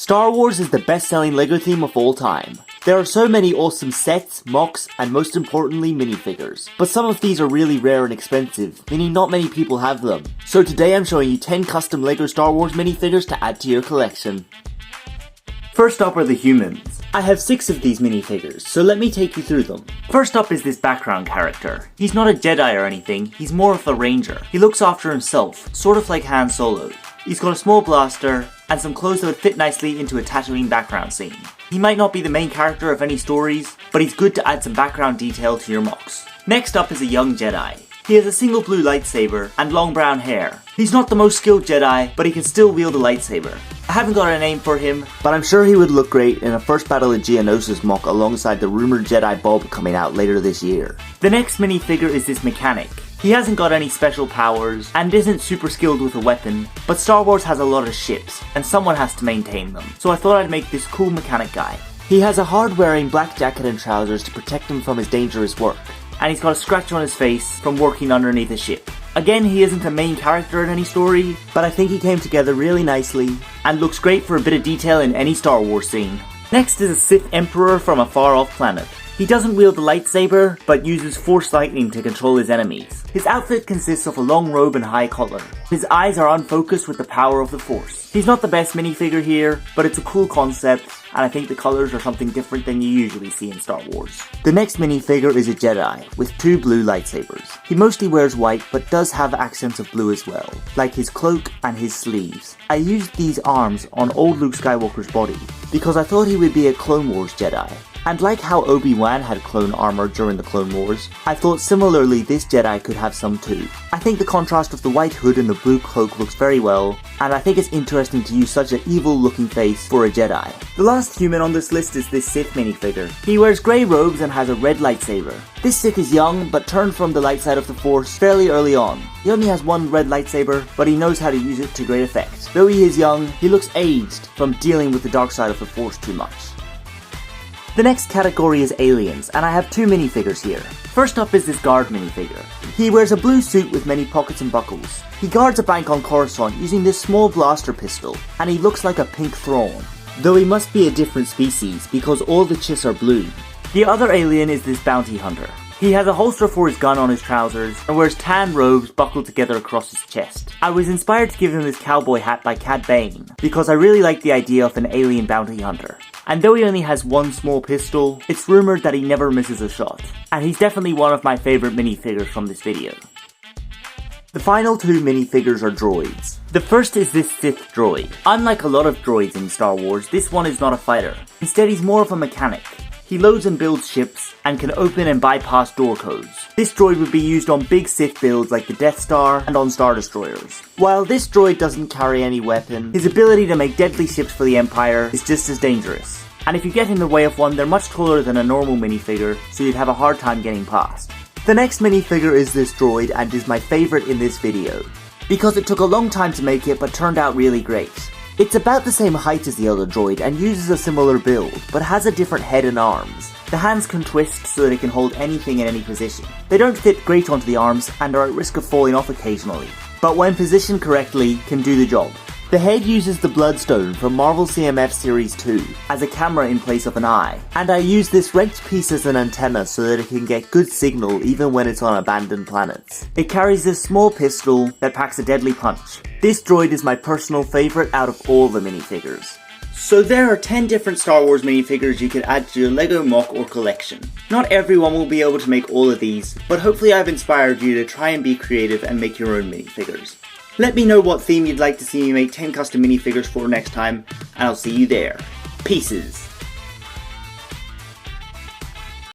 Star Wars is the best-selling LEGO theme of all time. There are so many awesome sets, mocks, and most importantly minifigures. But some of these are really rare and expensive, meaning not many people have them. So today I'm showing you 10 custom LEGO Star Wars minifigures to add to your collection. First up are the humans. I have 6 of these minifigures, so let me take you through them. First up is this background character. He's not a Jedi or anything, he's more of a ranger. He looks after himself, sort of like Han Solo. He's got a small blaster, and some clothes that would fit nicely into a Tatooine background scene. He might not be the main character of any stories, but he's good to add some background detail to your mocks. Next up is a young Jedi. He has a single blue lightsaber and long brown hair. He's not the most skilled Jedi, but he can still wield a lightsaber. I haven't got a name for him, but I'm sure he would look great in a First Battle of Geonosis mock alongside the rumored Jedi Bob coming out later this year. The next minifigure is this mechanic. He hasn't got any special powers, and isn't super skilled with a weapon, but Star Wars has a lot of ships, and someone has to maintain them, so I thought I'd make this cool mechanic guy. He has a hard-wearing black jacket and trousers to protect him from his dangerous work, and he's got a scratch on his face from working underneath a ship. Again, he isn't a main character in any story, but I think he came together really nicely, and looks great for a bit of detail in any Star Wars scene. Next is a Sith Emperor from a far-off planet. He doesn't wield a lightsaber, but uses Force lightning to control his enemies. His outfit consists of a long robe and high collar. His eyes are unfocused with the power of the Force. He's not the best minifigure here, but it's a cool concept, and I think the colors are something different than you usually see in Star Wars. The next minifigure is a Jedi, with 2 blue lightsabers. He mostly wears white, but does have accents of blue as well, like his cloak and his sleeves. I used these arms on old Luke Skywalker's body, because I thought he would be a Clone Wars Jedi. And like how Obi-Wan had clone armor during the Clone Wars, I thought similarly this Jedi could have some too. I think the contrast of the white hood and the blue cloak looks very well, and I think it's interesting to use such an evil looking face for a Jedi. The last human on this list is this Sith minifigure. He wears grey robes and has a red lightsaber. This Sith is young, but turned from the light side of the Force fairly early on. He only has one red lightsaber, but he knows how to use it to great effect. Though he is young, he looks aged from dealing with the dark side of the Force too much. The next category is aliens, and I have 2 minifigures here. First up is this guard minifigure. He wears a blue suit with many pockets and buckles. He guards a bank on Coruscant using this small blaster pistol, and he looks like a pink Thrawn. Though he must be a different species, because all the chiss are blue. The other alien is this bounty hunter. He has a holster for his gun on his trousers, and wears tan robes buckled together across his chest. I was inspired to give him this cowboy hat by Cad Bane, because I really like the idea of an alien bounty hunter. And though he only has one small pistol, it's rumored that he never misses a shot. And he's definitely one of my favorite minifigures from this video. The final 2 minifigures are droids. The first is this Sith droid. Unlike a lot of droids in Star Wars, this one is not a fighter. Instead, he's more of a mechanic. He loads and builds ships, and can open and bypass door codes. This droid would be used on big Sith builds like the Death Star and on Star Destroyers. While this droid doesn't carry any weapon, his ability to make deadly ships for the Empire is just as dangerous. And if you get in the way of one, they're much taller than a normal minifigure, so you'd have a hard time getting past. The next minifigure is this droid, and is my favorite in this video, because it took a long time to make it but turned out really great. It's about the same height as the other droid and uses a similar build, but has a different head and arms. The hands can twist so that it can hold anything in any position. They don't fit great onto the arms and are at risk of falling off occasionally, but when positioned correctly, can do the job. The head uses the Bloodstone from Marvel CMF Series 2 as a camera in place of an eye, and I use this wrecked piece as an antenna so that it can get good signal even when it's on abandoned planets. It carries this small pistol that packs a deadly punch. This droid is my personal favourite out of all the minifigures. So there are 10 different Star Wars minifigures you can add to your LEGO mock or collection. Not everyone will be able to make all of these, but hopefully I've inspired you to try and be creative and make your own minifigures. Let me know what theme you'd like to see me make 10 custom minifigures for next time, and I'll see you there. Pieces.